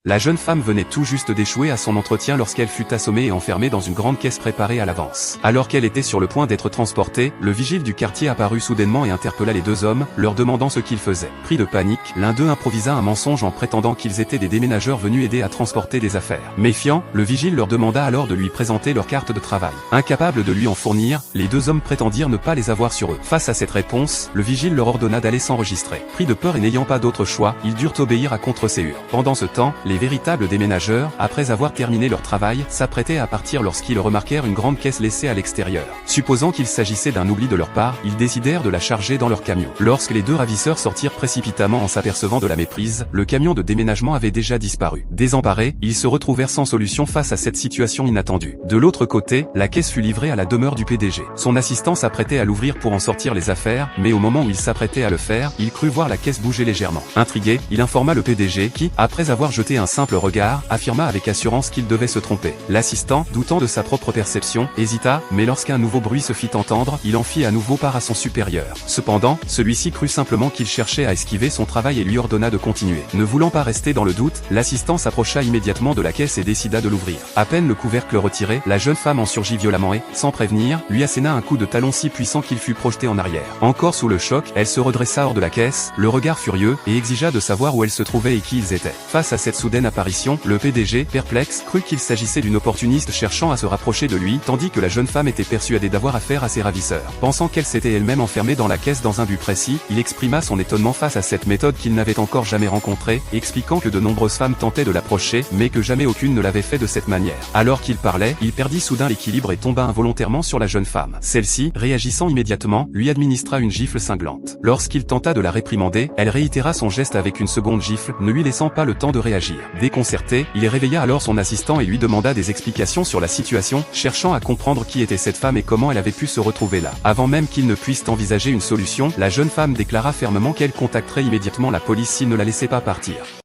La jeune femme venait tout juste d'échouer à son entretien lorsqu'elle fut assommée et enfermée dans une grande caisse préparée à l'avance. Alors qu'elle était sur le point d'être transportée, le vigile du quartier apparut soudainement et interpella les deux hommes, leur demandant ce qu'ils faisaient. Pris de panique, l'un d'eux improvisa un mensonge en prétendant qu'ils étaient des déménageurs venus aider à transporter des affaires. Méfiant, le vigile leur demanda alors de lui présenter leur carte de travail. Incapable de lui en fournir, les deux hommes prétendirent ne pas les avoir sur eux. Face à cette réponse, le vigile leur ordonna d'aller s'enregistrer. Pris de peur et n'ayant pas d'autre choix, ils durent obéir à contre-séure. Pendant ce temps, les véritables déménageurs, après avoir terminé leur travail, s'apprêtaient à partir lorsqu'ils remarquèrent une grande caisse laissée à l'extérieur. Supposant qu'il s'agissait d'un oubli de leur part, ils décidèrent de la charger dans leur camion. Lorsque les deux ravisseurs sortirent précipitamment en s'apercevant de la méprise, le camion de déménagement avait déjà disparu. Désemparés, ils se retrouvèrent sans solution face à cette situation inattendue. De l'autre côté, la caisse fut livrée à la demeure du PDG. Son assistant s'apprêtait à l'ouvrir pour en sortir les affaires, mais au moment où il s'apprêtait à le faire, il crut voir la caisse bouger légèrement. Intrigué, il informa le PDG qui, après avoir jeté un simple regard, affirma avec assurance qu'il devait se tromper. L'assistant, doutant de sa propre perception, hésita, mais lorsqu'un nouveau bruit se fit entendre, il en fit à nouveau part à son supérieur. Cependant, celui-ci crut simplement qu'il cherchait à esquiver son travail et lui ordonna de continuer. Ne voulant pas rester dans le doute, l'assistant s'approcha immédiatement de la caisse et décida de l'ouvrir. À peine le couvercle retiré, la jeune femme en surgit violemment et, sans prévenir, lui asséna un coup de talon si puissant qu'il fut projeté en arrière. Encore sous le choc, elle se redressa hors de la caisse, le regard furieux, et exigea de savoir où elle se trouvait et qui ils étaient. Face à cette soudaine apparition, le PDG, perplexe, crut qu'il s'agissait d'une opportuniste cherchant à se rapprocher de lui, tandis que la jeune femme était persuadée d'avoir affaire à ses ravisseurs. Pensant qu'elle s'était elle-même enfermée dans la caisse dans un but précis, il exprima son étonnement face à cette méthode qu'il n'avait encore jamais rencontrée, expliquant que de nombreuses femmes tentaient de l'approcher, mais que jamais aucune ne l'avait fait de cette manière. Alors qu'il parlait, il perdit soudain l'équilibre et tomba involontairement sur la jeune femme. Celle-ci, réagissant immédiatement, lui administra une gifle cinglante. Lorsqu'il tenta de la réprimander, elle réitéra son geste avec une seconde gifle, ne lui laissant pas le temps de réagir. Déconcerté, il réveilla alors son assistant et lui demanda des explications sur la situation, cherchant à comprendre qui était cette femme et comment elle avait pu se retrouver là. Avant même qu'il ne puisse envisager une solution, la jeune femme déclara fermement qu'elle contacterait immédiatement la police s'il ne la laissait pas partir.